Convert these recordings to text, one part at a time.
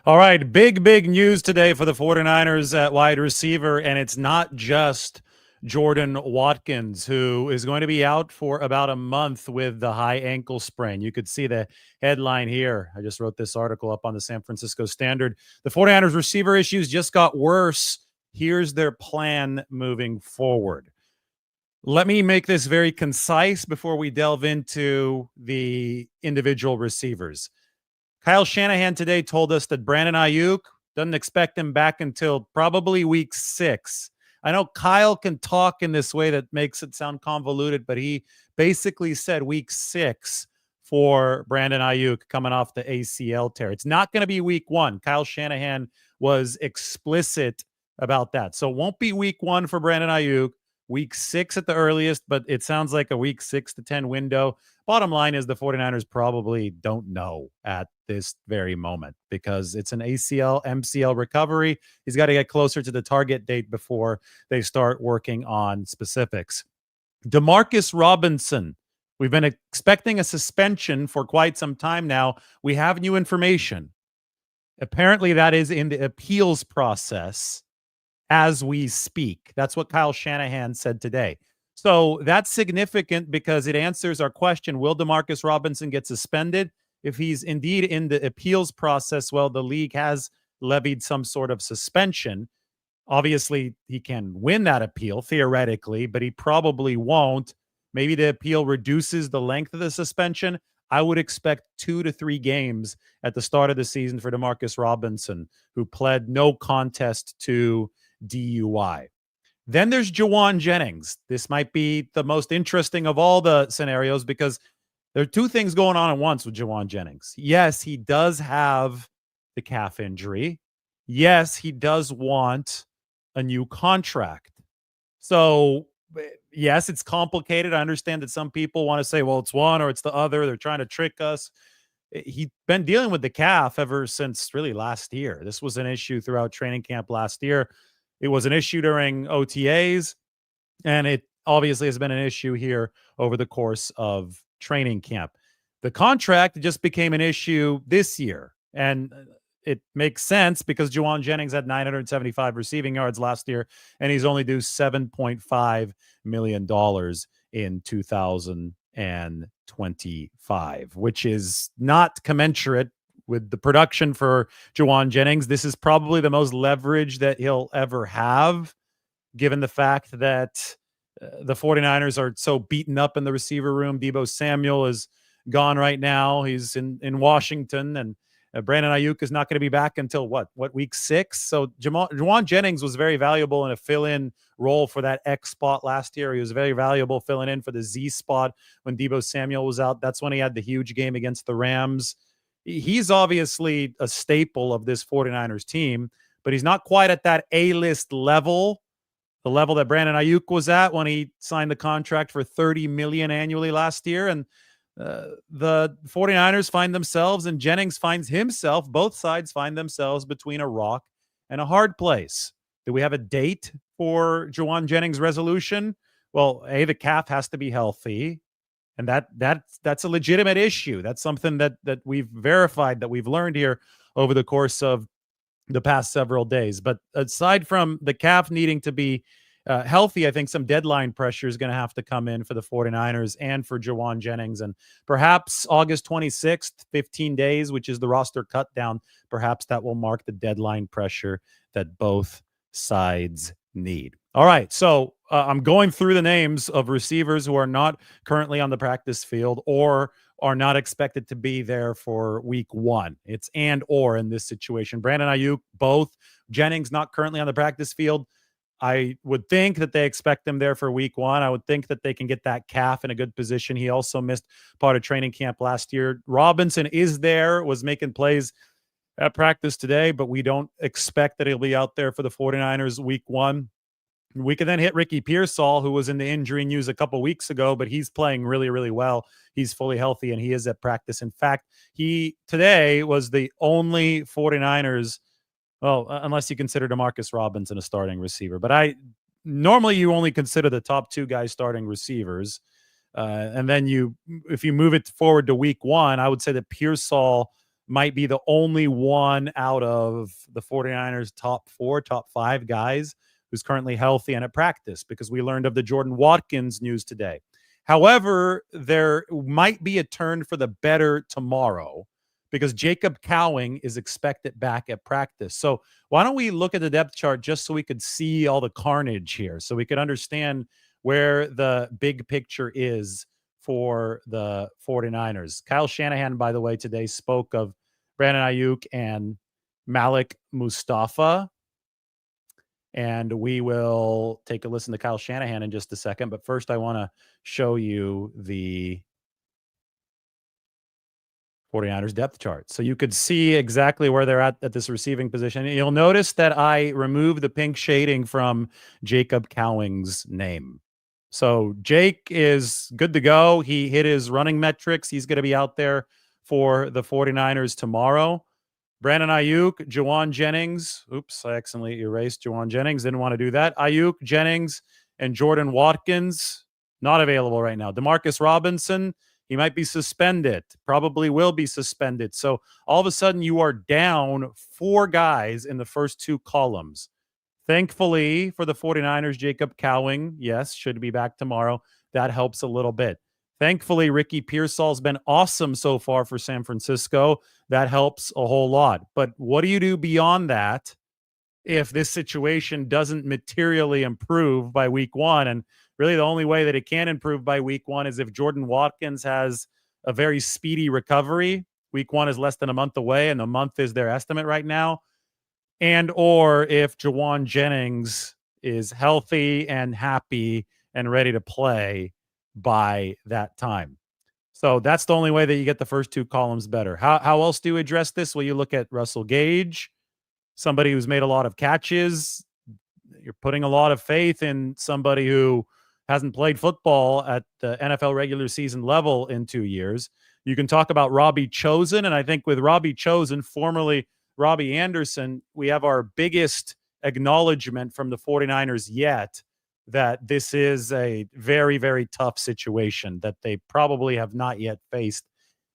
All right, big news today for the 49ers at wide receiver, and it's not just Jordan Watkins, who is going to be out for about a month with the high ankle sprain. You could see the headline here. I just wrote this article up on the San Francisco Standard. The 49ers receiver issues just got worse. Here's their plan moving forward. Let me make this very concise before we delve into the individual receivers. Kyle Shanahan today told us that Brandon Aiyuk doesn't expect him back until probably week 6. I know Kyle can talk in this way that makes it sound convoluted, but he basically said week 6 for Brandon Aiyuk coming off the ACL tear. It's not going to be week 1. Kyle Shanahan was explicit about that. So it won't be week 1 for Brandon Aiyuk, week 6 at the earliest, but it sounds like a week 6 to 10 window. Bottom line is the 49ers probably don't know at this very moment because it's an ACL, MCL recovery. He's got to get closer to the target date before they start working on specifics. Demarcus Robinson, we've been expecting a suspension for quite some time now. We have new information. Apparently, that is in the appeals process as we speak. That's what Kyle Shanahan said today. So that's significant because it answers our question, will Demarcus Robinson get suspended? If he's indeed in the appeals process, well, the league has levied some sort of suspension. Obviously, he can win that appeal, theoretically, but he probably won't. Maybe the appeal reduces the length of the suspension. I would expect 2 to 3 games at the start of the season for Demarcus Robinson, who pled no contest to DUI. Then there's Jauan Jennings. This might be the most interesting of all the scenarios because there are 2 things going on at once with Jauan Jennings. Yes, he does have the calf injury. Yes, he does want a new contract. So, yes, it's complicated. I understand that some people want to say, well, it's one or it's the other. They're trying to trick us. He's been dealing with the calf ever since really last year. This was an issue throughout training camp last year. It was an issue during OTAs, and it obviously has been an issue here over the course of training camp. The contract just became an issue this year, and it makes sense because Jauan Jennings had 975 receiving yards last year, and he's only due $7.5 million in 2025, which is not commensurate with the production for Jauan Jennings. This is probably the most leverage that he'll ever have, given the fact that the 49ers are so beaten up in the receiver room. Deebo Samuel is gone right now. He's in Washington, and Brandon Aiyuk is not going to be back until what week 6? So Jauan Jennings was very valuable in a fill-in role for that X spot last year. He was very valuable filling in for the Z spot when Deebo Samuel was out. That's when he had the huge game against the Rams. He's obviously a staple of this 49ers team, but he's not quite at that A-list level, the level that Brandon Aiyuk was at when he signed the contract for $30 million annually last year. And the 49ers find themselves, and Jennings finds himself, both sides find themselves between a rock and a hard place. Do we have a date for Jauan Jennings' resolution? Well, the calf has to be healthy. And that's a legitimate issue. That's something that we've verified, that we've learned here over the course of the past several days. But aside from the calf needing to be healthy, I think some deadline pressure is going to have to come in for the 49ers and for Jauan Jennings. And perhaps August 26th, 15 days, which is the roster cut down, perhaps that will mark the deadline pressure that both sides need. All right, so I'm going through the names of receivers who are not currently on the practice field or are not expected to be there for week 1. It's and or in this situation. Brandon Aiyuk, both. Jennings not currently on the practice field. I would think that they expect him there for week 1. I would think that they can get that calf in a good position. He also missed part of training camp last year. Robinson is there, was making plays at practice today, but we don't expect that he'll be out there for the 49ers week 1. We can then hit Ricky Pearsall, who was in the injury news a couple weeks ago, but he's playing really, really well. He's fully healthy, and he is at practice. In fact, he today was the only 49ers, well, unless you consider Demarcus Robinson a starting receiver. But normally you only consider the top 2 guys starting receivers. And then if you move it forward to week 1, I would say that Pearsall might be the only one out of the 49ers top 4, top 5 guys who's currently healthy and at practice, because we learned of the Jordan Watkins news today. However, there might be a turn for the better tomorrow because Jacob Cowing is expected back at practice. So why don't we look at the depth chart just so we could see all the carnage here, so we could understand where the big picture is for the 49ers. Kyle Shanahan, by the way, today spoke of Brandon Aiyuk and Malik Mustafa. And we will take a listen to Kyle Shanahan in just a second. But first, I want to show you the 49ers depth chart, so you could see exactly where they're at this receiving position. You'll notice that I removed the pink shading from Jacob Cowing's name. So Jake is good to go. He hit his running metrics. He's going to be out there for the 49ers tomorrow. Brandon Aiyuk, Jauan Jennings. Oops, I accidentally erased Jauan Jennings. Didn't want to do that. Aiyuk, Jennings, and Jordan Watkins, not available right now. Demarcus Robinson, he might be suspended. Probably will be suspended. So all of a sudden you are down 4 guys in the first 2 columns. Thankfully for the 49ers, Jacob Cowing, yes, should be back tomorrow. That helps a little bit. Thankfully, Ricky Pearsall's been awesome so far for San Francisco. That helps a whole lot. But what do you do beyond that if this situation doesn't materially improve by week 1? And really the only way that it can improve by week 1 is if Jordan Watkins has a very speedy recovery. Week 1 is less than a month away, and a month is their estimate right now. And or if Jauan Jennings is healthy and happy and ready to play by that time. So that's the only way that you get the first 2 columns better. How else do you address this? Well, you look at Russell Gage, somebody who's made a lot of catches. You're putting a lot of faith in somebody who hasn't played football at the NFL regular season level in 2 years. You can talk about Robbie Chosen, and I think with Robbie Chosen, formerly Robbie Anderson, we have our biggest acknowledgement from the 49ers yet that this is a very, very tough situation that they probably have not yet faced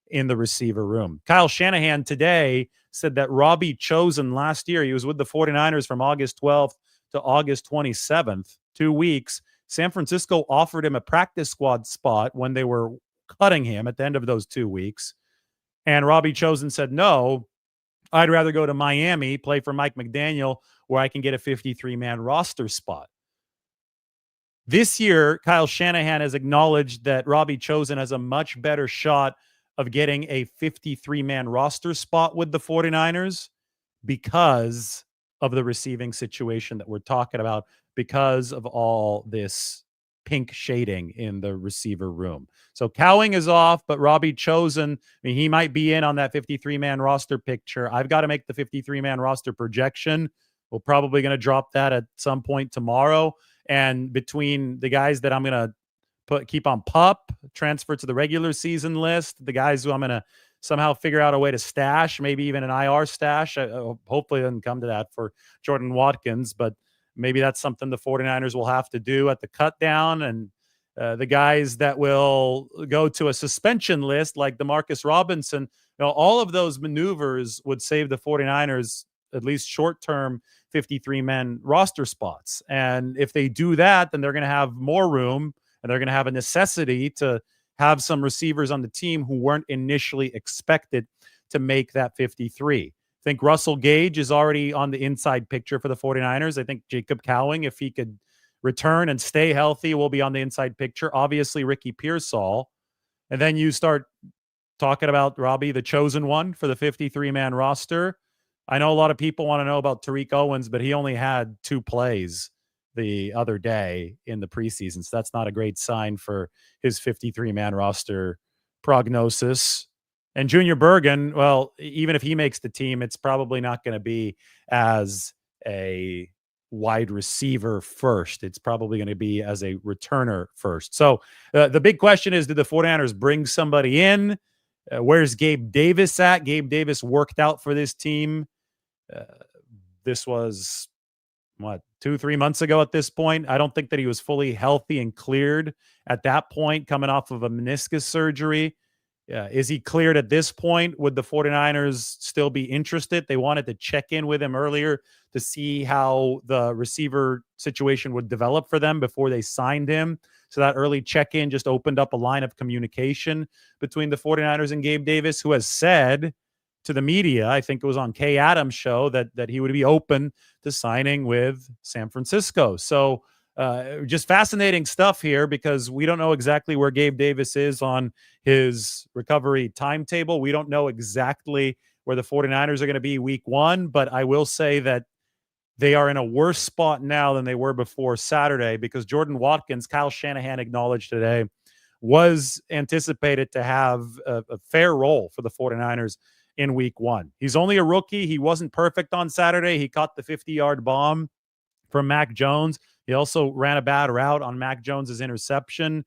in the receiver room. Kyle Shanahan today said that Robbie Chosen last year, he was with the 49ers from August 12th to August 27th, 2 weeks. San Francisco offered him a practice squad spot when they were cutting him at the end of those 2 weeks. And Robbie Chosen said, no, I'd rather go to Miami, play for Mike McDaniel, where I can get a 53-man roster spot. This year, Kyle Shanahan has acknowledged that Robbie Chosen has a much better shot of getting a 53-man roster spot with the 49ers because of the receiving situation that we're talking about, because of all this pink shading in the receiver room. So Cowing is off, but Robbie Chosen, I mean, he might be in on that 53-man roster picture. I've got to make the 53-man roster projection. We're probably going to drop that at some point tomorrow. And between the guys that I'm going to keep on PUP, transfer to the regular season list, the guys who I'm going to somehow figure out a way to stash, maybe even an IR stash. Hopefully it doesn't come to that for Jordan Watkins, but maybe that's something the 49ers will have to do at the cut down. And the guys that will go to a suspension list like DeMarcus Robinson, all of those maneuvers would save the 49ers at least short-term 53-man roster spots. And if they do that, then they're going to have more room, and they're going to have a necessity to have some receivers on the team who weren't initially expected to make that 53. I think Russell Gage is already on the inside picture for the 49ers. I think Jacob Cowing, if he could return and stay healthy, will be on the inside picture. Obviously, Ricky Pearsall. And then you start talking about Robbie, the chosen one for the 53-man roster. I know a lot of people want to know about Tariq Owens, but he only had 2 plays the other day in the preseason. So that's not a great sign for his 53-man roster prognosis. And Junior Bergen, well, even if he makes the team, it's probably not going to be as a wide receiver first. It's probably going to be as a returner first. So the big question is, did the 49ers bring somebody in? Where's Gabe Davis at? Gabe Davis worked out for this team. This was, 2-3 months ago at this point. I don't think that he was fully healthy and cleared at that point, coming off of a meniscus surgery. Is he cleared at this point? Would the 49ers still be interested? They wanted to check in with him earlier to see how the receiver situation would develop for them before they signed him. So that early check-in just opened up a line of communication between the 49ers and Gabe Davis, who has said to the media, I think it was on Kay Adams' show, that he would be open to signing with San Francisco. So just fascinating stuff here because we don't know exactly where Gabe Davis is on his recovery timetable. We don't know exactly where the 49ers are going to be week one, but I will say that they are in a worse spot now than they were before Saturday because Jordan Watkins, Kyle Shanahan acknowledged today, was anticipated to have a fair role for the 49ers in week one. He's only a rookie. He wasn't perfect on Saturday. He caught the 50-yard bomb from Mac Jones. He also ran a bad route on Mac Jones's interception.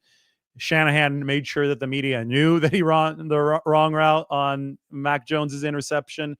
Shanahan made sure that the media knew that he ran the wrong route on Mac Jones's interception.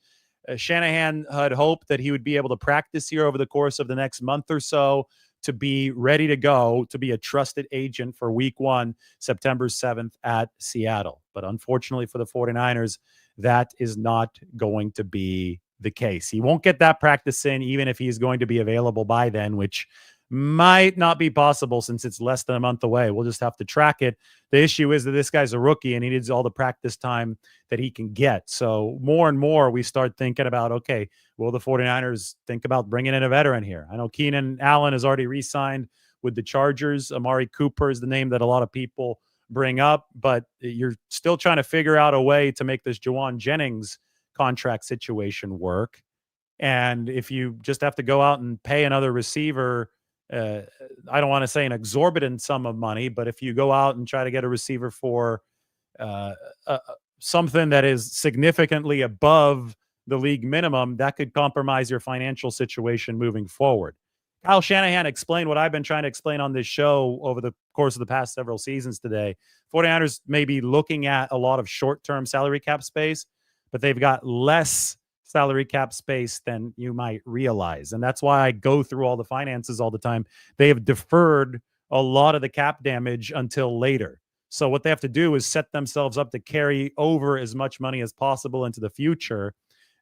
Shanahan had hoped that he would be able to practice here over the course of the next month or so to be ready to go, to be a trusted agent for week one, September 7th at Seattle. But unfortunately for the 49ers, that is not going to be the case. He won't get that practice in, even if he's going to be available by then, which might not be possible since it's less than a month away. We'll just have to track it. The issue is that this guy's a rookie and he needs all the practice time that he can get. So more and more we start thinking about, okay, will the 49ers think about bringing in a veteran here? I know Keenan Allen has already re-signed with the Chargers. Amari Cooper is the name that a lot of people bring up, but you're still trying to figure out a way to make this Jauan Jennings contract situation work. And if you just have to go out and pay another receiver, I don't want to say an exorbitant sum of money, but if you go out and try to get a receiver for something that is significantly above the league minimum, that could compromise your financial situation moving forward. Kyle Shanahan explained what I've been trying to explain on this show over the course of the past several seasons today. 49ers may be looking at a lot of short-term salary cap space, but they've got less salary cap space than you might realize. And that's why I go through all the finances all the time. They have deferred a lot of the cap damage until later. So what they have to do is set themselves up to carry over as much money as possible into the future.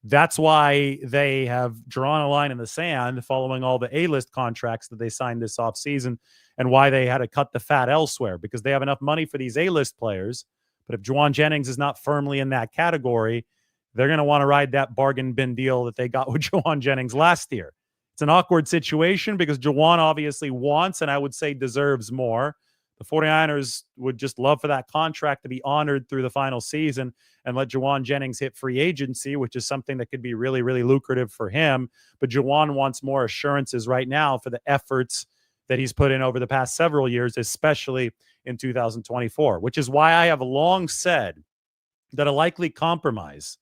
That's why they have drawn a line in the sand following all the A-list contracts that they signed this offseason and why they had to cut the fat elsewhere because they have enough money for these A-list players. But if Jauan Jennings is not firmly in that category, they're going to want to ride that bargain bin deal that they got with Jauan Jennings last year. It's an awkward situation because Jauan obviously wants, and I would say deserves more. The 49ers would just love for that contract to be honored through the final season and let Jauan Jennings hit free agency, which is something that could be really, really lucrative for him. But Jauan wants more assurances right now for the efforts that he's put in over the past several years, especially in 2024, which is why I have long said that a likely compromise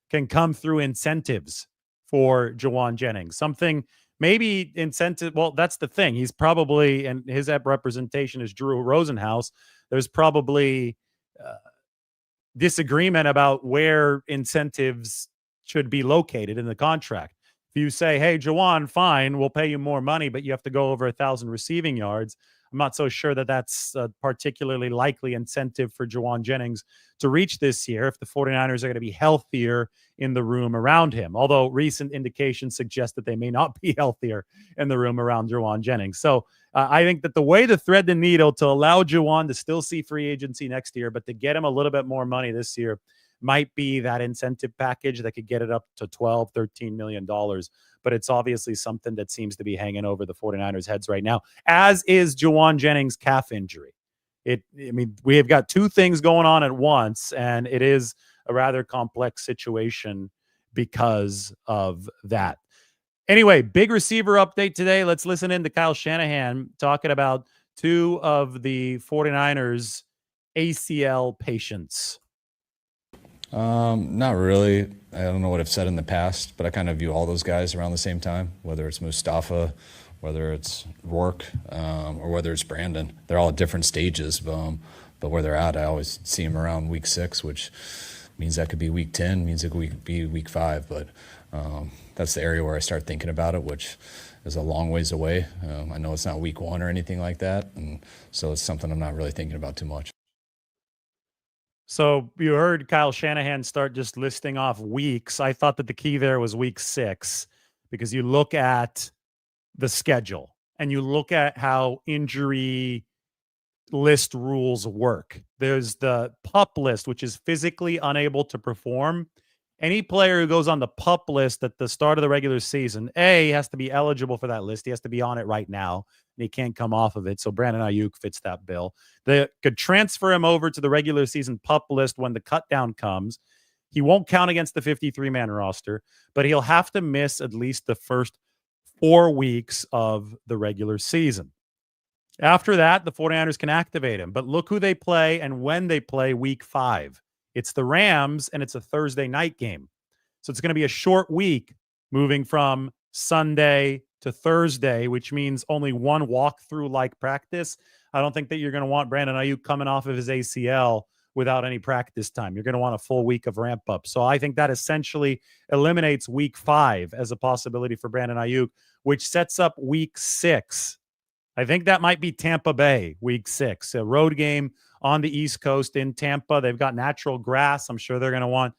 can come through incentives for Jauan Jennings. Something maybe incentive. Well, that's the thing. He's probably, and his representation is Drew Rosenhaus. There's probably disagreement about where incentives should be located in the contract. If you say, hey, Jauan, fine, we'll pay you more money, but you have to go over 1,000 receiving yards, I'm not so sure that that's a particularly likely incentive for Jauan Jennings to reach this year if the 49ers are going to be healthier in the room around him, although recent indications suggest that they may not be healthier in the room around Jauan Jennings. So I think that the way to thread the needle to allow Jauan to still see free agency next year, but to get him a little bit more money this year might be that incentive package that could get it up to $12, $13 million. But it's obviously something that seems to be hanging over the 49ers' heads right now, as is Jauan Jennings' calf injury. We have got two things going on at once, and it is a rather complex situation because of that. Anyway, big receiver update today. Let's listen in to Kyle Shanahan talking about two of the 49ers' ACL patients. Not really. I don't know what I've said in the past, but I kind of view all those guys around the same time, whether it's Mustafa, whether it's Rourke, or whether it's Brandon. They're all at different stages, but where they're at, I always see them around week 6, which means that could be week 10, means it could be week 5, but that's the area where I start thinking about it, which is a long ways away. I know it's not week 1 or anything like that, and so it's something I'm not really thinking about too much. So you heard Kyle Shanahan start just listing off weeks. I thought that the key there was week 6 because you look at the schedule and you look at how injury list rules work. There's the PUP list, which is physically unable to perform. Any player who goes on the PUP list at the start of the regular season, has to be eligible for that list. He has to be on it right now, and he can't come off of it. So Brandon Aiyuk fits that bill. They could transfer him over to the regular season PUP list when the cut down comes. He won't count against the 53-man roster, but he'll have to miss at least the first 4 weeks of the regular season. After that, the 49ers can activate him. But look who they play and when they play week 5. It's the Rams, and it's a Thursday night game. So it's going to be a short week moving from Sunday to Thursday, which means only one walkthrough-like practice. I don't think that you're going to want Brandon Aiyuk coming off of his ACL without any practice time. You're going to want a full week of ramp up. So I think that essentially eliminates week 5 as a possibility for Brandon Aiyuk, which sets up week 6. I think that might be Tampa Bay, week 6, a road game on the East Coast in Tampa. They've got natural grass. I'm sure they're going to want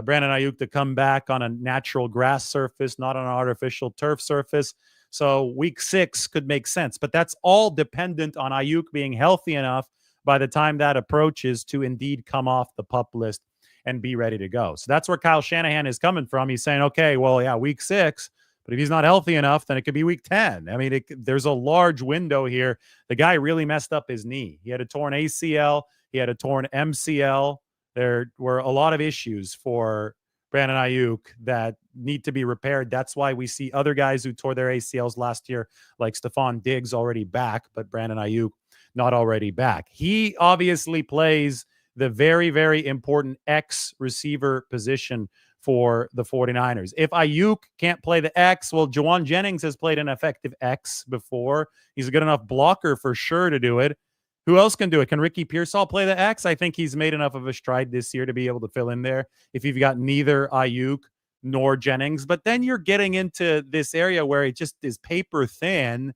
Brandon Aiyuk to come back on a natural grass surface, not on an artificial turf surface. So week 6 could make sense, but that's all dependent on Aiyuk being healthy enough by the time that approaches to indeed come off the PUP list and be ready to go. So that's where Kyle Shanahan is coming from. He's saying, okay, well, yeah, week 6, but if he's not healthy enough, then it could be week 10. I mean, there's a large window here. The guy really messed up his knee. He had a torn ACL. He had a torn MCL. There were a lot of issues for Brandon Aiyuk that need to be repaired. That's why we see other guys who tore their ACLs last year, like Stephon Diggs, already back, but Brandon Aiyuk not already back. He obviously plays the very, very important X receiver position for the 49ers. If Aiyuk can't play the X, well, Jauan Jennings has played an effective X before. He's a good enough blocker for sure to do it. Who else can do it? Can Ricky Pearsall play the X? I think he's made enough of a stride this year to be able to fill in there if you've got neither Aiyuk nor Jennings. But then you're getting into this area where it just is paper thin,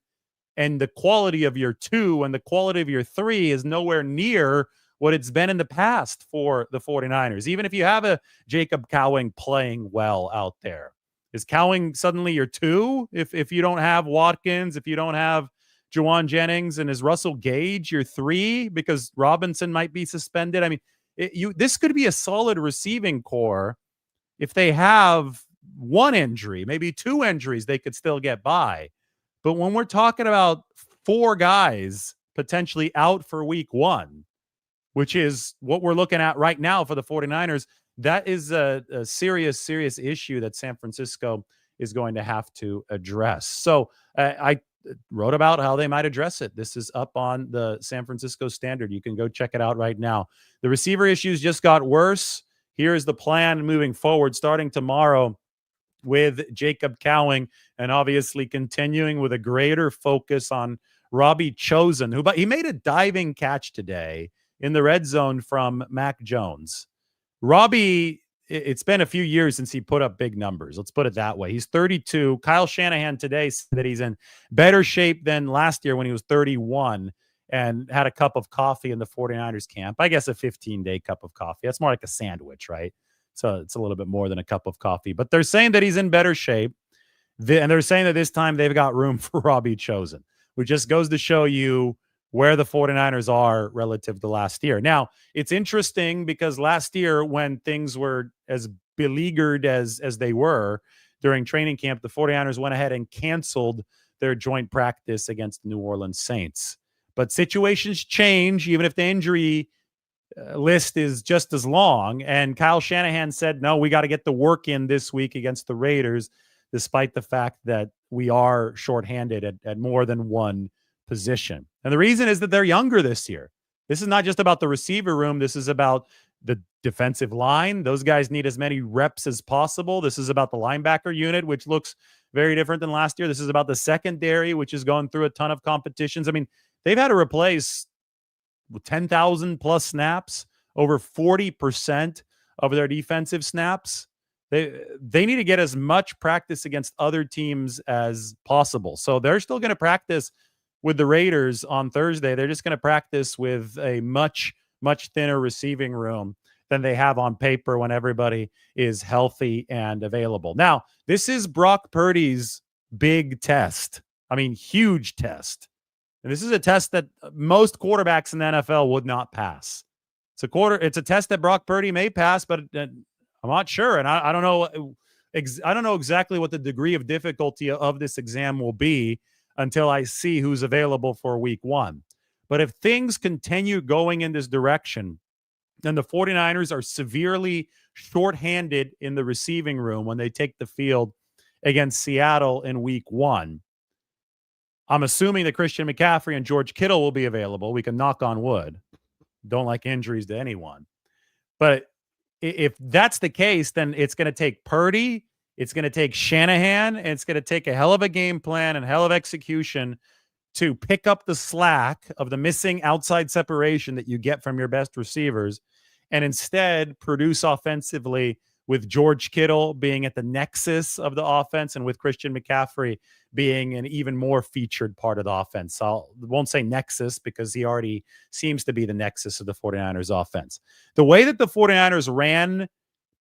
and the quality of your 2 and the quality of your 3 is nowhere near what it's been in the past for the 49ers. Even if you have a Jacob Cowing playing well out there, is Cowing suddenly your 2? If you don't have Watkins, if you don't have Jauan Jennings, and is Russell Gage your 3 because Robinson might be suspended? I mean, this could be a solid receiving core. If they have 1 injury, maybe 2 injuries, they could still get by. But when we're talking about 4 guys potentially out for week 1, which is what we're looking at right now for the 49ers, that is a serious, serious issue that San Francisco is going to have to address. So I wrote about how they might address it. This is up on the San Francisco Standard. You can go check it out right now. The receiver issues just got worse. Here is the plan moving forward, starting tomorrow with Jacob Cowing, and obviously continuing with a greater focus on Robbie Chosen, who, but he made a diving catch today in the red zone from Mac Jones. Robbie, it's been a few years since he put up big numbers. Let's put it that way. He's 32. Kyle Shanahan today said that he's in better shape than last year when he was 31 and had a cup of coffee in the 49ers camp. I guess a 15-day cup of coffee. That's more like a sandwich, right? So it's a little bit more than a cup of coffee. But they're saying that he's in better shape. And they're saying that this time they've got room for Robbie Chosen, which just goes to show you where the 49ers are relative to last year. Now, it's interesting because last year when things were as beleaguered as they were during training camp, the 49ers went ahead and canceled their joint practice against the New Orleans Saints. But situations change, even if the injury list is just as long. And Kyle Shanahan said, no, we got to get the work in this week against the Raiders, despite the fact that we are shorthanded at more than one position. And the reason is that they're younger this year. This is not just about the receiver room. This is about the defensive line. Those guys need as many reps as possible. This is about the linebacker unit, which looks very different than last year. This is about the secondary, which is going through a ton of competitions. I mean, they've had to replace 10,000 plus snaps, over 40% of their defensive snaps. They need to get as much practice against other teams as possible. So they're still going to practice with the Raiders on Thursday. They're just going to practice with a much, much thinner receiving room than they have on paper when everybody is healthy and available. Now, this is Brock Purdy's big test. I mean, huge test. And this is a test that most quarterbacks in the NFL would not pass. It's a test that Brock Purdy may pass, but I'm not sure. And I don't know. I don't know exactly what the degree of difficulty of this exam will be until I see who's available for week 1. But if things continue going in this direction, then the 49ers are severely shorthanded in the receiving room when they take the field against Seattle in week 1. I'm assuming that Christian McCaffrey and George Kittle will be available. We can knock on wood. Don't like injuries to anyone. But if that's the case, then it's going to take Purdy, it's going to take Shanahan, and it's going to take a hell of a game plan and hell of execution to pick up the slack of the missing outside separation that you get from your best receivers and instead produce offensively with George Kittle being at the nexus of the offense and with Christian McCaffrey being an even more featured part of the offense. I won't say nexus because he already seems to be the nexus of the 49ers offense. The way that the 49ers ran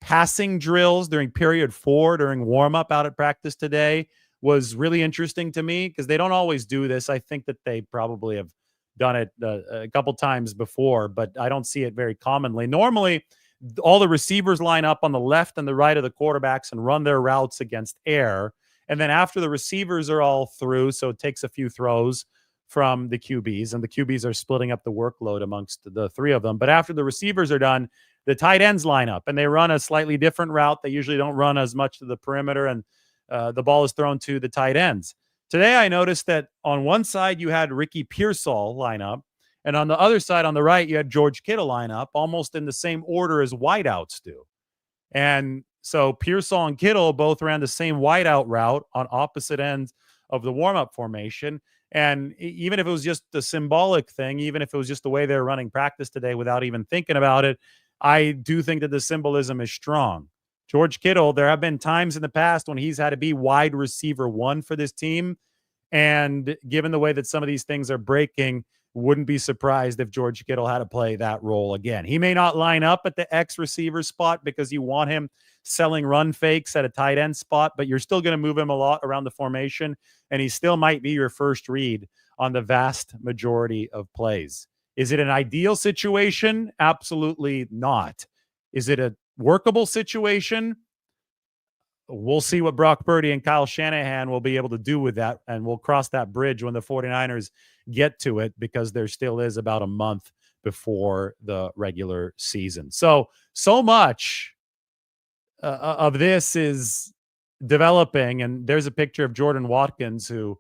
passing drills during period 4, during warm-up out at practice today, was really interesting to me because they don't always do this. I think that they probably have done it a couple times before, but I don't see it very commonly. Normally, all the receivers line up on the left and the right of the quarterbacks and run their routes against air. And then after the receivers are all through, so it takes a few throws from the QBs, and the QBs are splitting up the workload amongst the 3 of them. But after the receivers are done, the tight ends line up, and they run a slightly different route. They usually don't run as much to the perimeter, and the ball is thrown to the tight ends. Today, I noticed that on one side, you had Ricky Pearsall line up, and on the other side, on the right, you had George Kittle line up, almost in the same order as wideouts do. And so Pearsall and Kittle both ran the same wideout route on opposite ends of the warm-up formation. And even if it was just a symbolic thing, even if it was just the way they're running practice today without even thinking about it, I do think that the symbolism is strong. George Kittle, there have been times in the past when he's had to be wide receiver 1 for this team. And given the way that some of these things are breaking, wouldn't be surprised if George Kittle had to play that role again. He may not line up at the X receiver spot because you want him selling run fakes at a tight end spot, but you're still going to move him a lot around the formation, and he still might be your first read on the vast majority of plays. Is it an ideal situation? Absolutely not. Is it a workable situation? We'll see what Brock Purdy and Kyle Shanahan will be able to do with that, and we'll cross that bridge when the 49ers get to it because there still is about a month before the regular season. So much of this is developing, and there's a picture of Jordan Watkins, who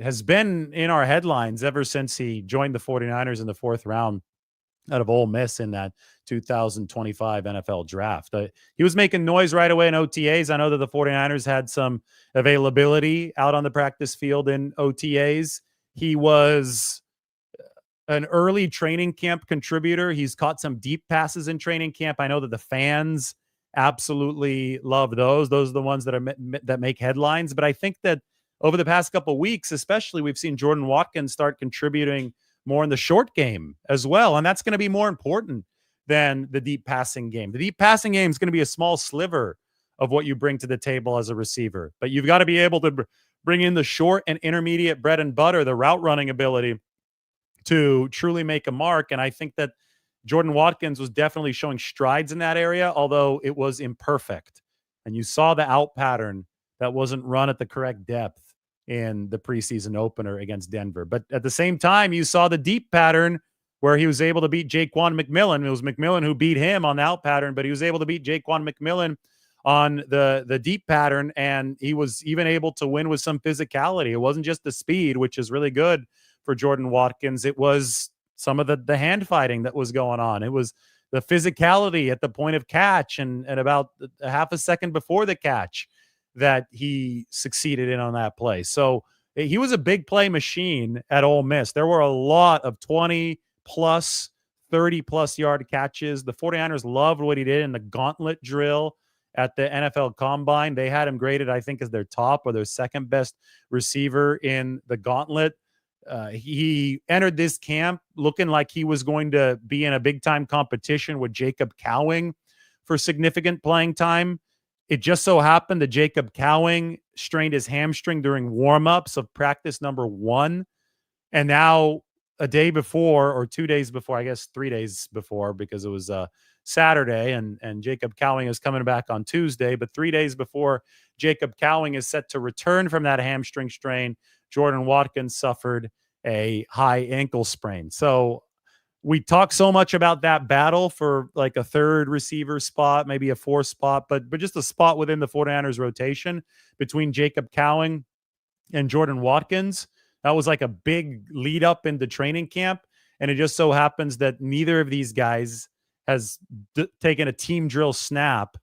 has been in our headlines ever since he joined the 49ers in the 4th round out of Ole Miss in that 2025 NFL draft. He was making noise right away in OTAs. I know that the 49ers had some availability out on the practice field in OTAs. He was an early training camp contributor. He's caught some deep passes in training camp. I know that the fans absolutely love those. Those are the ones that make headlines. But I think that over the past couple of weeks, especially, we've seen Jordan Watkins start contributing more in the short game as well. And that's going to be more important than the deep passing game. The deep passing game is going to be a small sliver of what you bring to the table as a receiver. But you've got to be able to bring in the short and intermediate bread and butter, the route running ability to truly make a mark. And I think that Jordan Watkins was definitely showing strides in that area, although it was imperfect. And you saw the out pattern that wasn't run at the correct depth in the preseason opener against Denver. But at the same time, you saw the deep pattern where he was able to beat Jaquan McMillan. It was McMillan who beat him on the out pattern, but he was able to beat Jaquan McMillan on the deep pattern, and he was even able to win with some physicality. It wasn't just the speed, which is really good for Jordan Watkins. It was some of the hand fighting that was going on. It was the physicality at the point of catch and about a half a second before the catch that he succeeded in on that play. So he was a big play machine at Ole Miss. There were a lot of 20 plus, 30 plus yard catches. The 49ers loved what he did in the gauntlet drill at the NFL Combine. They had him graded, I think, as their top or their second best receiver in the gauntlet. He entered this camp looking like he was going to be in a big-time competition with Jacob Cowing for significant playing time. It just so happened that Jacob Cowing strained his hamstring during warm-ups of practice number 1. And now a day before, or 2 days before, I guess 3 days before, because it was Saturday and Jacob Cowing is coming back on Tuesday. But 3 days before Jacob Cowing is set to return from that hamstring strain, Jordan Watkins suffered a high ankle sprain. So we talk so much about that battle for like a third receiver spot, maybe a fourth spot, but just a spot within the 49ers rotation between Jacob Cowing and Jordan Watkins. That was like a big lead up into training camp. And it just so happens that neither of these guys has taken a team drill snap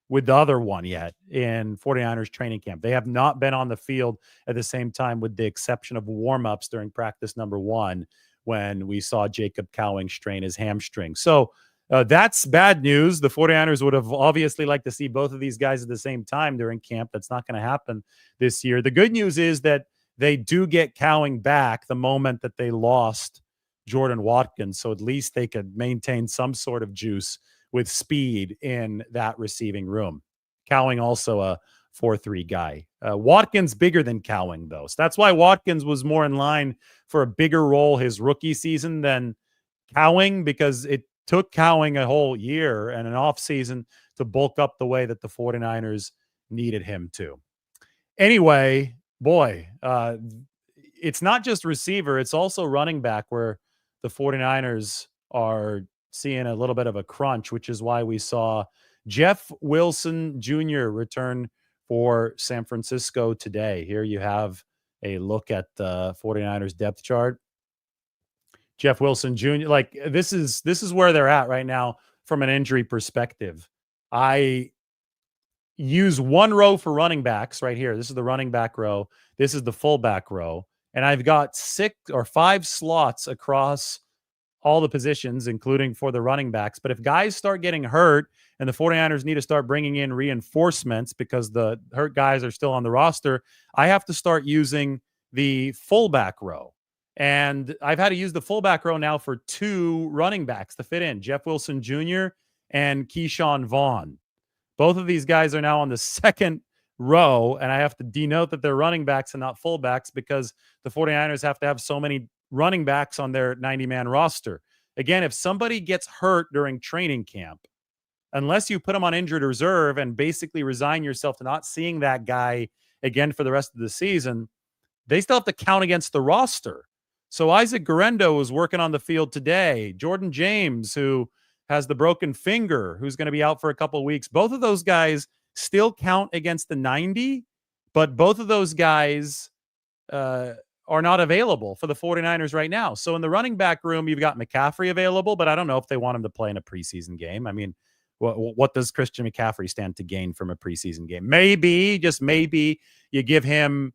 with the other one yet in 49ers training camp. They have not been on the field at the same time, with the exception of warm-ups during practice number 1 when we saw Jacob Cowing strain his hamstring. So that's bad news. The 49ers would have obviously liked to see both of these guys at the same time during camp. That's not going to happen this year. The good news is that they do get Cowing back the moment that they lost Jordan Watkins. So at least they could maintain some sort of juice with speed in that receiving room. Cowing also a 4-3 guy. Watkins bigger than Cowing, though. So that's why Watkins was more in line for a bigger role his rookie season than Cowing, because it took Cowing a whole year and an offseason to bulk up the way that the 49ers needed him to. Anyway, boy, it's not just receiver, it's also running back where the 49ers are seeing a little bit of a crunch, which is why we saw Jeff Wilson Jr. return for San Francisco today. Here you have a look at the 49ers depth chart. Jeff Wilson Jr., like this is where they're at right now from an injury perspective. I use one row for running backs right here. This is the running back row. This is the fullback row. And I've got 6 or 5 slots across all the positions, including for the running backs. But if guys start getting hurt and the 49ers need to start bringing in reinforcements because the hurt guys are still on the roster, I have to start using the fullback row. And I've had to use the fullback row now for 2 running backs to fit in, Jeff Wilson Jr. and Keyshawn Vaughn. Both of these guys are now on the second row, and I have to denote that they're running backs and not fullbacks because the 49ers have to have so many running backs on their 90-man roster. Again, if somebody gets hurt during training camp, unless you put them on injured reserve and basically resign yourself to not seeing that guy again for the rest of the season, they still have to count against the roster. So Isaac Guerendo was working on the field today. Jordan James, who has the broken finger, who's going to be out for a couple of weeks. Both of those guys still count against the 90, but both of those guys are not available for the 49ers right now. So in the running back room, you've got McCaffrey available, but I don't know if they want him to play in a preseason game. I mean, what does Christian McCaffrey stand to gain from a preseason game? Maybe, just maybe, you give him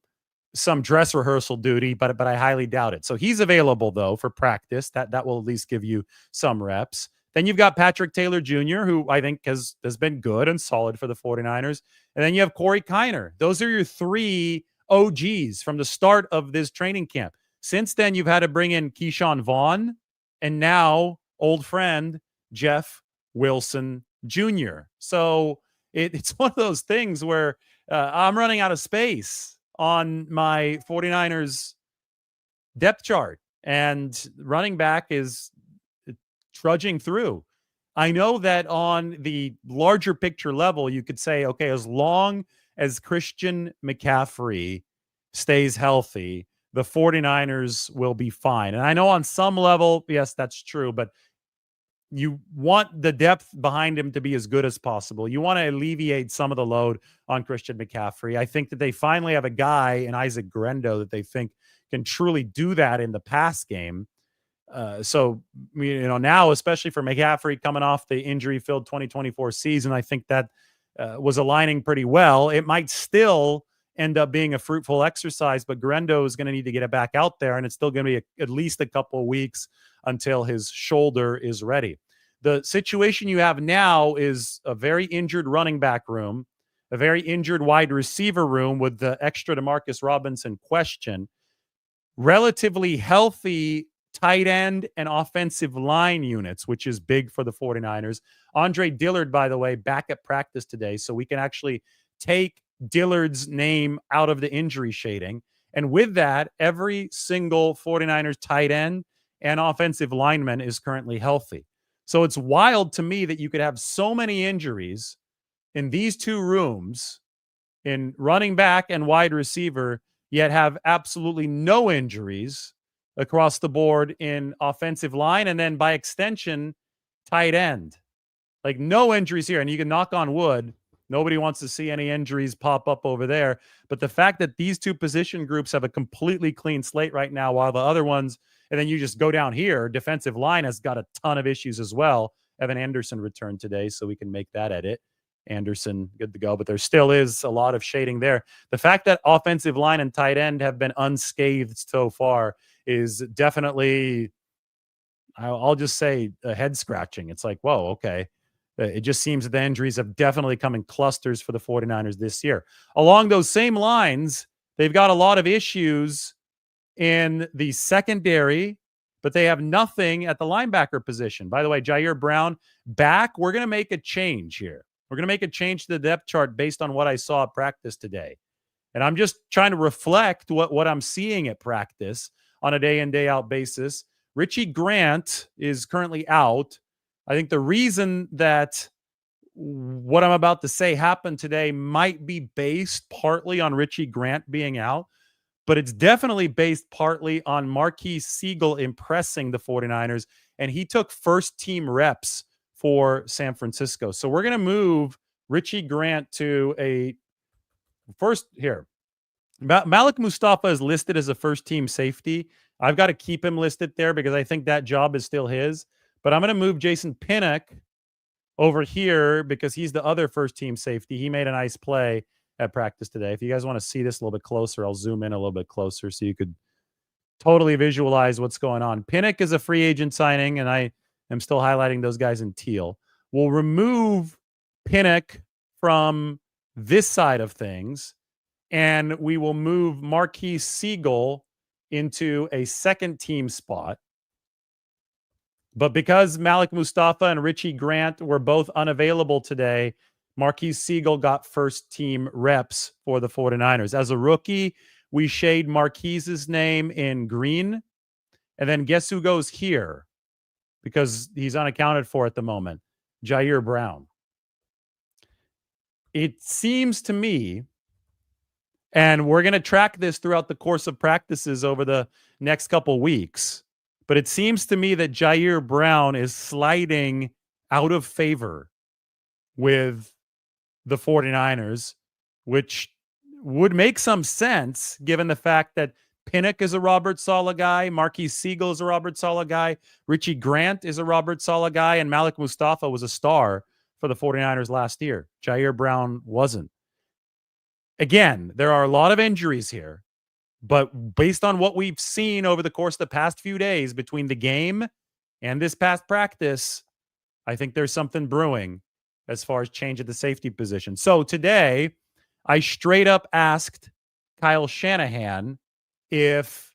some dress rehearsal duty, but I highly doubt it. So he's available, though, for practice. That will at least give you some reps. Then you've got Patrick Taylor Jr., who I think has been good and solid for the 49ers. And then you have Corey Kiner. Those are your 3 OGs from the start of this training camp. Since then, you've had to bring in Keyshawn Vaughn and now old friend Jeff Wilson Jr. So it's one of those things where I'm running out of space on my 49ers depth chart, and running back is trudging through. I know that on the larger picture level, you could say, okay, as long as Christian McCaffrey stays healthy, the 49ers will be fine. And I know on some level, yes, that's true, but you want the depth behind him to be as good as possible. You want to alleviate some of the load on Christian McCaffrey. I think that they finally have a guy in Isaac Guerendo that they think can truly do that in the pass game. So, now, especially for McCaffrey coming off the injury-filled 2024 season, I think that was aligning pretty well. It might still end up being a fruitful exercise, but Guerendo is going to need to get it back out there, and it's still going to be at least a couple of weeks until his shoulder is ready. The situation you have now is a very injured running back room, a very injured wide receiver room with the extra DeMarcus Robinson question. relatively healthy tight end and offensive line units, which is big for the 49ers. Andre Dillard, by the way, back at practice today, so we can actually take Dillard's name out of the injury shading. And with that, every single 49ers tight end and offensive lineman is currently healthy. So it's wild to me that you could have so many injuries in these two rooms in running back and wide receiver, yet have absolutely no injuries across the board in offensive line and then by extension, tight end. Like no injuries here. And you can knock on wood. Nobody wants to see any injuries pop up over there. But the fact that these two position groups have a completely clean slate right now, while the other ones, and then you just go down here, defensive line has got a ton of issues as well. Evan Anderson returned today, so we can make that edit. Anderson, good to go, but there still is a lot of shading there. The fact that offensive line and tight end have been unscathed so far is definitely, I'll just say, a head scratching. It's like, whoa, okay. It just seems that the injuries have definitely come in clusters for the 49ers this year. Along those same lines, they've got a lot of issues in the secondary, but they have nothing at the linebacker position. By the way, Jair Brown back. We're going to make a change here. We're going to make a change to the depth chart based on what I saw at practice today. And I'm just trying to reflect what I'm seeing at practice on a day in, day out basis. Richie Grant is currently out. I think the reason that what I'm about to say happened today might be based partly on Richie Grant being out, but it's definitely based partly on Marquise Siegel impressing the 49ers, and he took first team reps for San Francisco. So we're going to move Richie Grant to a first here. Malik Mustafa is listed as a first team safety. I've got to keep him listed there because I think that job is still his. But I'm going to move Jason Pinnock over here because he's the other first team safety. He made a nice play at practice today. If you guys want to see this a little bit closer, I'll zoom in a little bit closer so you could totally visualize what's going on. Pinnock is a free agent signing, and I am still highlighting those guys in teal. We'll remove Pinnock from this side of things, and we will move Marquise Siegel into a second team spot. But because Malik Mustafa and Richie Grant were both unavailable today, Marquise Siegel got first team reps for the 49ers. As a rookie, we shade Marquise's name in green. And then guess who goes here? Because he's unaccounted for at the moment. Jair Brown. It seems to me, and we're going to track this throughout the course of practices over the next couple weeks, but it seems to me that Jair Brown is sliding out of favor with the 49ers, which would make some sense given the fact that Pinnock is a Robert Saleh guy, Marquise Siegel is a Robert Saleh guy, Richie Grant is a Robert Saleh guy, and Malik Mustafa was a star for the 49ers last year. Jair Brown wasn't. Again, there are a lot of injuries here, but based on what we've seen over the course of the past few days between the game and this past practice, I think there's something brewing as far as change at the safety position. So today, I straight up asked Kyle Shanahan if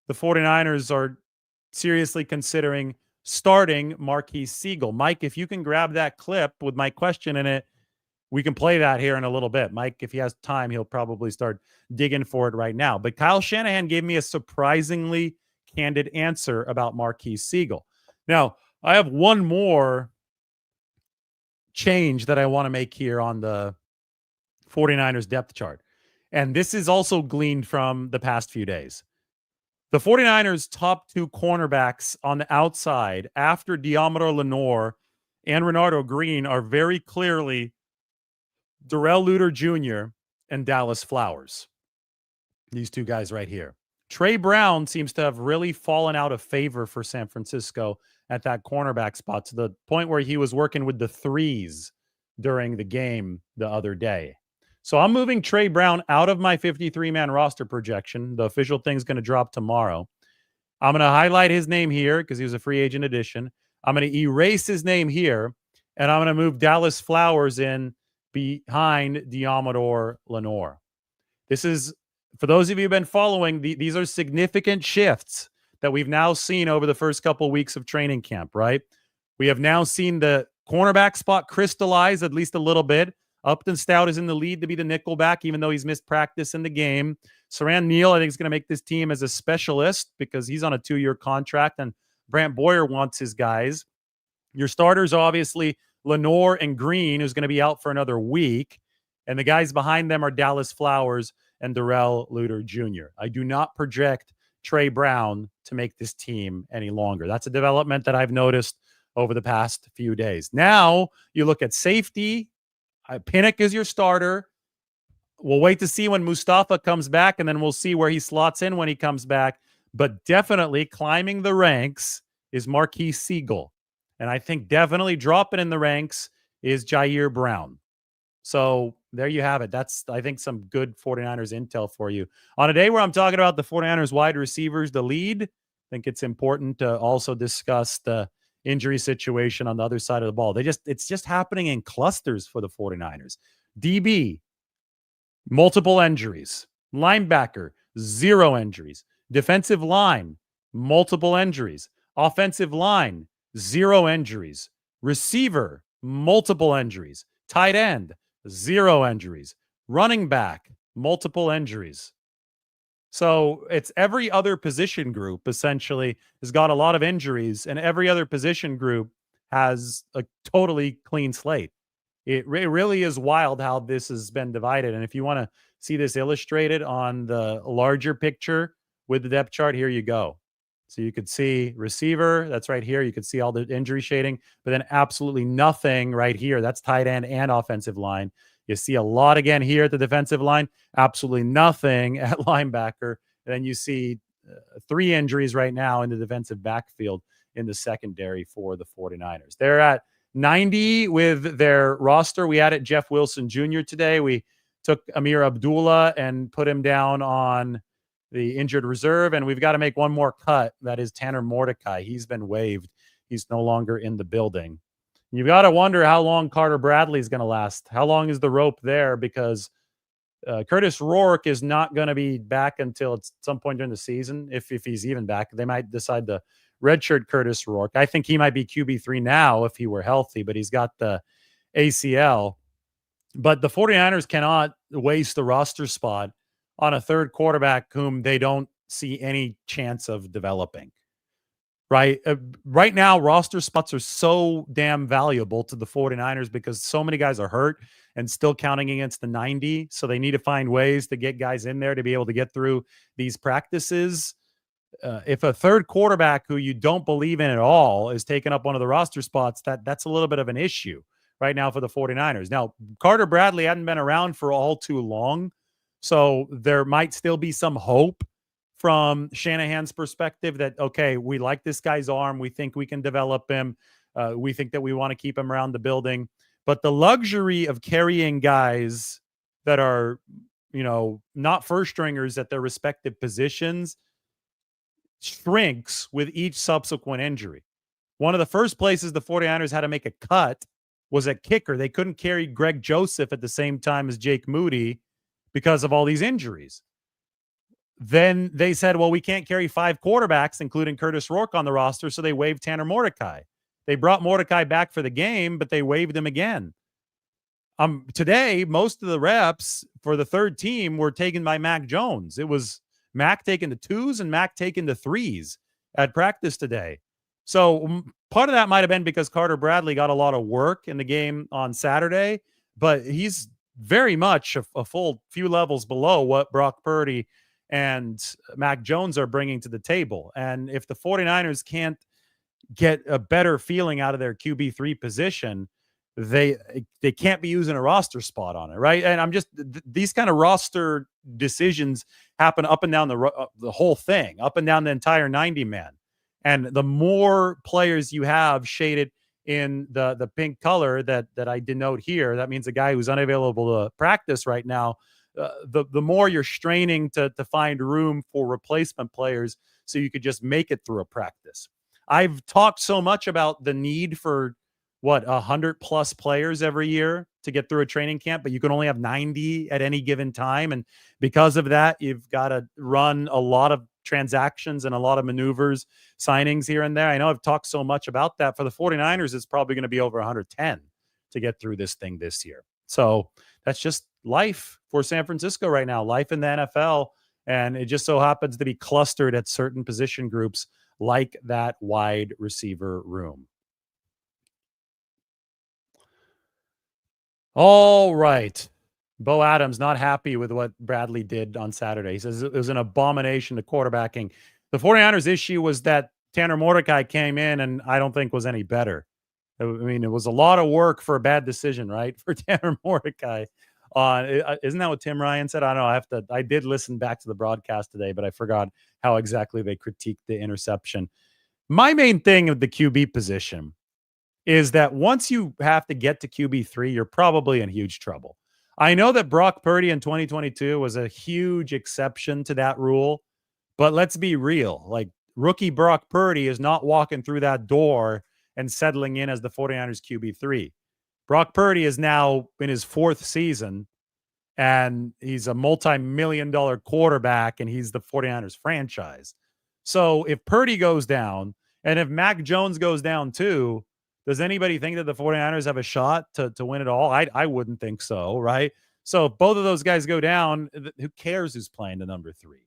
the 49ers are seriously considering starting Marquise Siegel. Mike, if you can grab that clip with my question in it, we can play that here in a little bit. Mike, if he has time, he'll probably start digging for it right now. But Kyle Shanahan gave me a surprisingly candid answer about Marquise Siegel. Now, I have one more change that I want to make here on the 49ers depth chart. And this is also gleaned from the past few days. The 49ers' top two cornerbacks on the outside after Deommodore Lenoir and Renardo Green are very clearly Darrell Luter Jr. and Dallas Flowers. These two guys right here. Trey Brown seems to have really fallen out of favor for San Francisco at that cornerback spot to the point where he was working with the threes during the game the other day. So I'm moving Trey Brown out of my 53-man roster projection. The official thing's going to drop tomorrow. I'm going to highlight his name here because he was a free agent addition. I'm going to erase his name here, and I'm going to move Dallas Flowers in behind Deommodore Lenoir. This is For those of you who've been following, these are significant shifts that we've now seen over the first couple of weeks of training camp, right? We have now seen the cornerback spot crystallize at least a little bit. Upton Stout is in the lead to be the nickelback, even though he's missed practice in the game. Saran Neal, I think, is going to make this team as a specialist because he's on a 2-year contract, and Brant Boyer wants his guys. Your starters, obviously, Lenore and Green, who's going to be out for another week. And the guys behind them are Dallas Flowers and Darrell Luter Jr. I do not project Trey Brown to make this team any longer. That's a development that I've noticed over the past few days. Now you look at safety. Pinnock is your starter. We'll wait to see when Mustafa comes back, and then we'll see where he slots in when he comes back. But definitely climbing the ranks is Marquise Siegel. And I think definitely dropping in the ranks is Jair Brown. So there you have it. That's, I think, some good 49ers intel for you. On a day where I'm talking about the 49ers wide receivers, the lead, I think it's important to also discuss the injury situation on the other side of the ball. It's just happening in clusters for the 49ers. DB, multiple injuries. Linebacker, 0 injuries. Defensive line, multiple injuries. Offensive line, 0 injuries. Receiver, multiple injuries. Tight end, 0 injuries. Running back, multiple injuries. So it's every other position group essentially has got a lot of injuries, and every other position group has a totally clean slate. It really is wild how this has been divided. And if you want to see this illustrated on the larger picture with the depth chart, here you go. So you could see receiver, that's right here. You could see all the injury shading, but then absolutely nothing right here. That's tight end and offensive line. You see a lot again here at the defensive line, absolutely nothing at linebacker. And then you see 3 injuries right now in the defensive backfield in the secondary for the 49ers. They're at 90 with their roster. We added Jeff Wilson Jr. today. We took Amir Abdullah and put him down on the injured reserve, and we've got to make one more cut. That is Tanner Mordecai. He's been waived. He's no longer in the building. You've got to wonder how long Carter Bradley is going to last. How long is the rope there? Because Curtis Rourke is not going to be back until at some point during the season, if he's even back. They might decide to redshirt Curtis Rourke. I think he might be QB3 now if he were healthy, but he's got the ACL. But the 49ers cannot waste the roster spot on a third quarterback whom they don't see any chance of developing. Right? Right now, roster spots are so damn valuable to the 49ers because so many guys are hurt and still counting against the 90. So they need to find ways to get guys in there to be able to get through these practices. If a third quarterback who you don't believe in at all is taking up one of the roster spots, that's a little bit of an issue right now for the 49ers. Now, Carter Bradley hadn't been around for all too long, so there might still be some hope from Shanahan's perspective that, okay, we like this guy's arm. We think we can develop him. We think that we want to keep him around the building. But the luxury of carrying guys that are, not first stringers at their respective positions shrinks with each subsequent injury. One of the first places the 49ers had to make a cut was at kicker. They couldn't carry Greg Joseph at the same time as Jake Moody because of all these injuries. Then they said, well, we can't carry 5 quarterbacks, including Curtis Rourke, on the roster, so they waived Tanner Mordecai. They brought Mordecai back for the game, but they waived him again. Today, most of the reps for the third team were taken by Mac Jones. It was Mac taking the 2s and Mac taking the 3s at practice today. So part of that might have been because Carter Bradley got a lot of work in the game on Saturday, but he's very much a full few levels below what Brock Purdy and Mac Jones are bringing to the table. And if the 49ers can't get a better feeling out of their QB3 position, they can't be using a roster spot on it, right? And these kind of roster decisions happen up and down the whole thing, up and down the entire 90-man. And the more players you have shaded in the pink color that I denote here, that means a guy who's unavailable to practice right now, the more you're straining to find room for replacement players so you could just make it through a practice. I've talked so much about the need for 100+ players every year to get through a training camp, but you can only have 90 at any given time. And because of that, you've got to run a lot of transactions and a lot of maneuvers, signings here and there. I know I've talked so much about that. For the 49ers, it's probably going to be over 110 to get through this thing this year. So that's just life for San Francisco right now, life in the NFL. And it just so happens to be clustered at certain position groups like that wide receiver room. All right. Bo Adams not happy with what Bradley did on Saturday. He says it was an abomination to quarterbacking. The 49ers issue was that Tanner Mordecai came in and I don't think was any better. I mean, it was a lot of work for a bad decision, right? For Tanner Mordecai. Isn't that what Tim Ryan said? I don't know. I did listen back to the broadcast today, but I forgot how exactly they critiqued the interception. My main thing with the QB position is that once you have to get to QB3, you're probably in huge trouble. I know that Brock Purdy in 2022 was a huge exception to that rule, but let's be real. Like, rookie Brock Purdy is not walking through that door and settling in as the 49ers QB3. Brock Purdy is now in his fourth season, and he's a multi-million-dollar quarterback, and he's the 49ers franchise. So if Purdy goes down, and if Mac Jones goes down too, does anybody think that the 49ers have a shot to win it all? I wouldn't think so, right? So if both of those guys go down, who cares who's playing the number 3?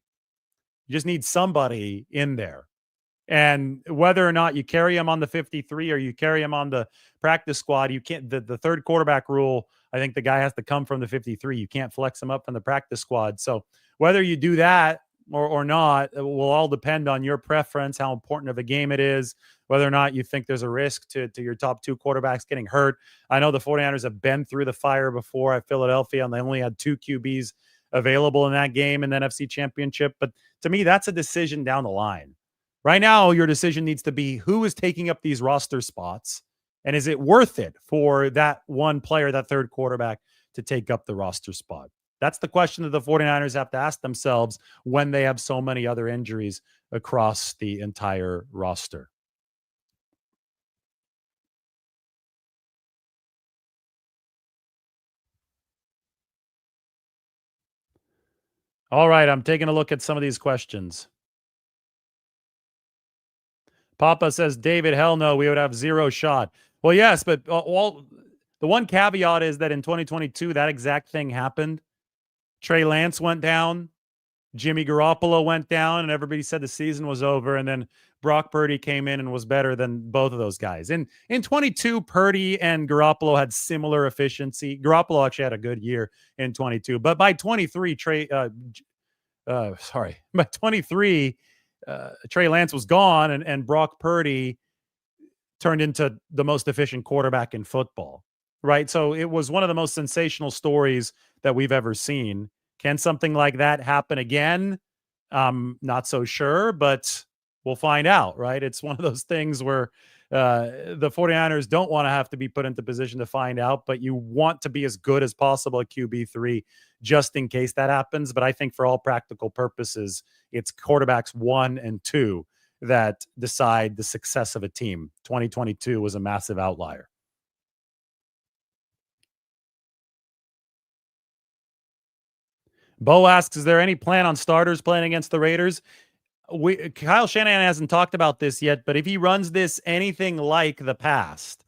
You just need somebody in there. And whether or not you carry him on the 53 or you carry him on the practice squad, you can't, the third quarterback rule, I think the guy has to come from the 53. You can't flex him up from the practice squad. So whether you do that or not, it will all depend on your preference, how important of a game it is, whether or not you think there's a risk to your top 2 quarterbacks getting hurt. I know the 49ers have been through the fire before at Philadelphia, and they only had 2 QBs available in that game in the NFC Championship. But to me, that's a decision down the line. Right now, your decision needs to be who is taking up these roster spots, and is it worth it for that one player, that third quarterback, to take up the roster spot? That's the question that the 49ers have to ask themselves when they have so many other injuries across the entire roster. All right, I'm taking a look at some of these questions. Papa says, David, hell no, we would have 0 shot. Well, yes, but the one caveat is that in 2022, that exact thing happened. Trey Lance went down. Jimmy Garoppolo went down, and everybody said the season was over. And then Brock Purdy came in and was better than both of those guys. In 22, Purdy and Garoppolo had similar efficiency. Garoppolo actually had a good year in 22, but by 23, by 23, Trey Lance was gone, and Brock Purdy turned into the most efficient quarterback in football, right? So it was one of the most sensational stories that we've ever seen. Can something like that happen again? Not so sure, but we'll find out, right? It's one of those things where the 49ers don't want to have to be put into position to find out, but you want to be as good as possible at QB3 just in case that happens. But I think for all practical purposes, it's quarterbacks 1 and 2 that decide the success of a team. 2022 was a massive outlier. Bo asks, is there any plan on starters playing against the Raiders? Kyle Shanahan hasn't talked about this yet, but if he runs this anything like the past,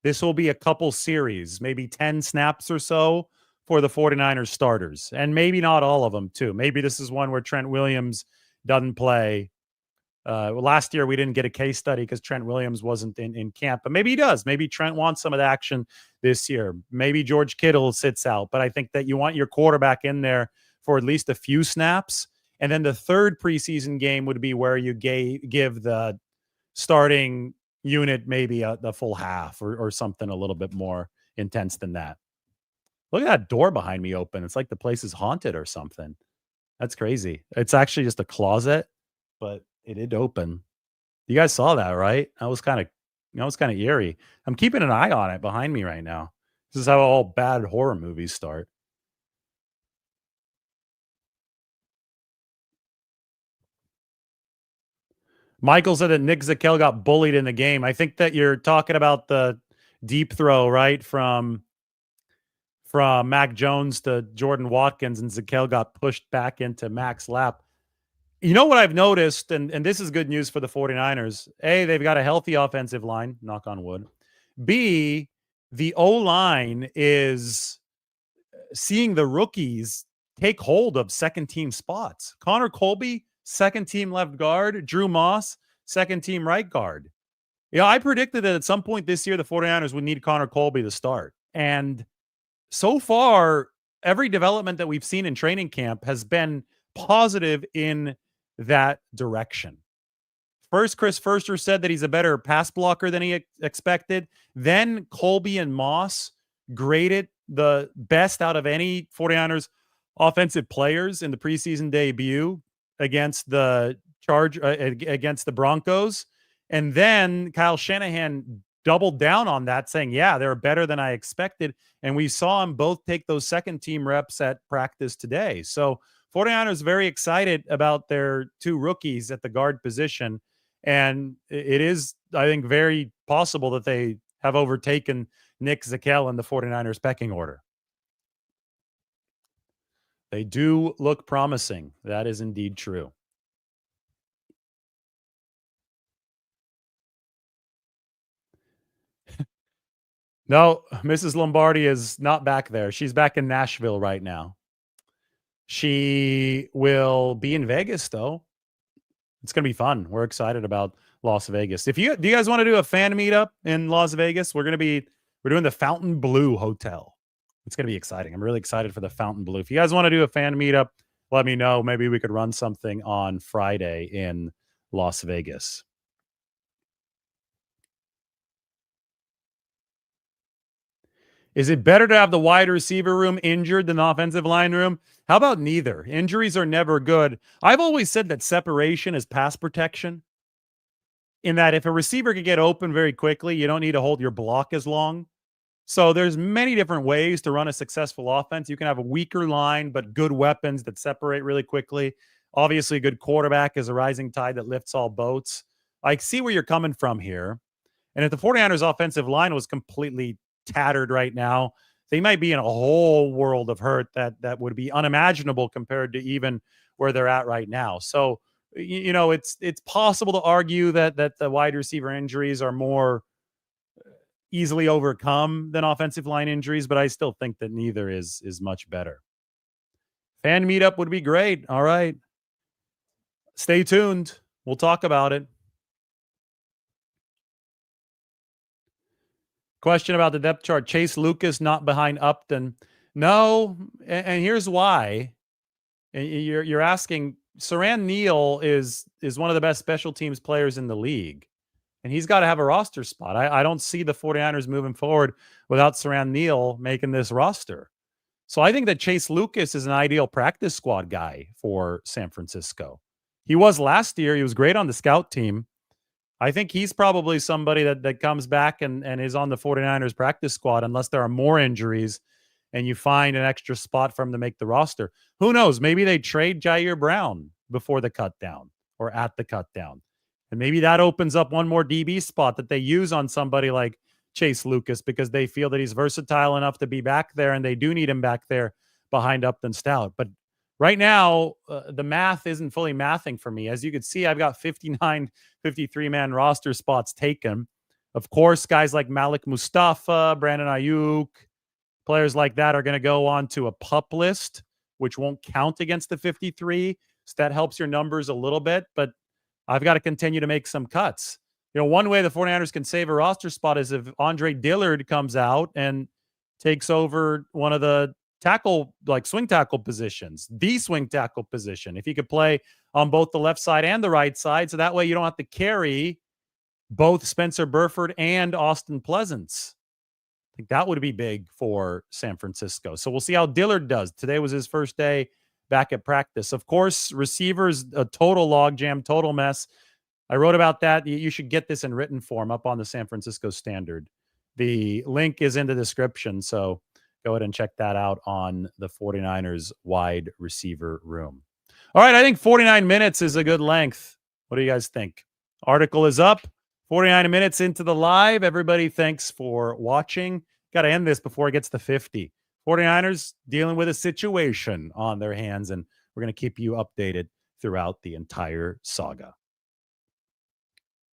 this will be a couple series, maybe 10 snaps or so for the 49ers starters, and maybe not all of them too. Maybe this is one where Trent Williams doesn't play. Last year we didn't get a case study because Trent Williams wasn't in camp, but maybe he does. Maybe Trent wants some of the action this year. Maybe George Kittle sits out, but I think that you want your quarterback in there for at least a few snaps. And then the third preseason game would be where you give the starting unit maybe the full half or something a little bit more intense than that. Look at that door behind me open. It's like the place is haunted or something. That's crazy. It's actually just a closet, but it did open. You guys saw that, right? That was kind of eerie. I'm keeping an eye on it behind me right now. This is how all bad horror movies start. Michael said that Nick Zakelj got bullied in the game. I think that you're talking about the deep throw, right? From from Mac Jones to Jordan Watkins, and Zakelj got pushed back into Mac's lap. You know what I've noticed, and this is good news for the 49ers. A, they've got a healthy offensive line, knock on wood. B, the O-line is seeing the rookies take hold of second-team spots. Connor Colby, second-team left guard. Drew Moss, second-team right guard. Yeah, I predicted that at some point this year, the 49ers would need Connor Colby to start. And so far, every development that we've seen in training camp has been positive in that direction. First, Chris Foerster said that he's a better pass blocker than he expected. Then Colby and Moss graded the best out of any 49ers offensive players in the preseason debut against the against the Broncos. And then Kyle Shanahan doubled down on that, saying, yeah, they're better than I expected. And we saw them both take those second team reps at practice today. So 49ers very excited about their two rookies at the guard position. And it is, I think, very possible that they have overtaken Nick Zakelj in the 49ers pecking order. They do look promising. That is indeed true. No, Mrs. Lombardi is not back there. She's back in Nashville right now. She will be in Vegas, though. It's going to be fun. We're excited about Las Vegas. Do you guys want to do a fan meetup in Las Vegas? We're doing the Fontainebleau Hotel. It's going to be exciting. I'm really excited for the Fontainebleau. If you guys want to do a fan meetup, let me know. Maybe we could run something on Friday in Las Vegas. Is it better to have the wide receiver room injured than the offensive line room? How about neither? Injuries are never good. I've always said that separation is pass protection, in that if a receiver can get open very quickly, you don't need to hold your block as long. So there's many different ways to run a successful offense. You can have a weaker line, but good weapons that separate really quickly. Obviously, a good quarterback is a rising tide that lifts all boats. I see where you're coming from here. And if the 49ers offensive line was completely tattered right now, they might be in a whole world of hurt that would be unimaginable compared to even where they're at right now. So, you know, it's possible to argue that the wide receiver injuries are more easily overcome than offensive line injuries, but I still think that neither is much better. Fan meetup would be great. All right. Stay tuned. We'll talk about it. Question about the depth chart. Chase Lucas not behind Upton. No, and here's why. You're asking, Saran Neal is one of the best special teams players in the league, and he's got to have a roster spot. I don't see the 49ers moving forward without Saran Neal making this roster. So I think that Chase Lucas is an ideal practice squad guy for San Francisco. He was last year. He was great on the scout team. I think he's probably somebody that comes back and is on the 49ers practice squad unless there are more injuries and you find an extra spot for him to make the roster. Who knows? Maybe they trade Jair Brown before the cut down or at the cut down. And maybe that opens up one more DB spot that they use on somebody like Chase Lucas because they feel that he's versatile enough to be back there and they do need him back there behind Upton Stout. But right now, the math isn't fully mathing for me. As you can see, I've got 59, 53-man roster spots taken. Of course, guys like Malik Mustafa, Brandon Aiyuk, players like that are going to go on to a PUP list, which won't count against the 53. So that helps your numbers a little bit, but I've got to continue to make some cuts. You know, one way the 49ers can save a roster spot is if Andre Dillard comes out and takes over one of the tackle, like swing tackle positions, the swing tackle position. If he could play on both the left side and the right side, so that way you don't have to carry both Spencer Burford and Austin Pleasance. I think that would be big for San Francisco. So we'll see how Dillard does. Today was his first day back at practice. Of course, receivers, a total logjam, total mess. I wrote about that. You should get this in written form up on the San Francisco Standard. The link is in the description, so go ahead and check that out on the 49ers wide receiver room. All right, I think 49 minutes is a good length. What do you guys think? Article is up. 49 minutes into the live. Everybody, thanks for watching. Got to end this before it gets to 50. 49ers dealing with a situation on their hands, and we're going to keep you updated throughout the entire saga.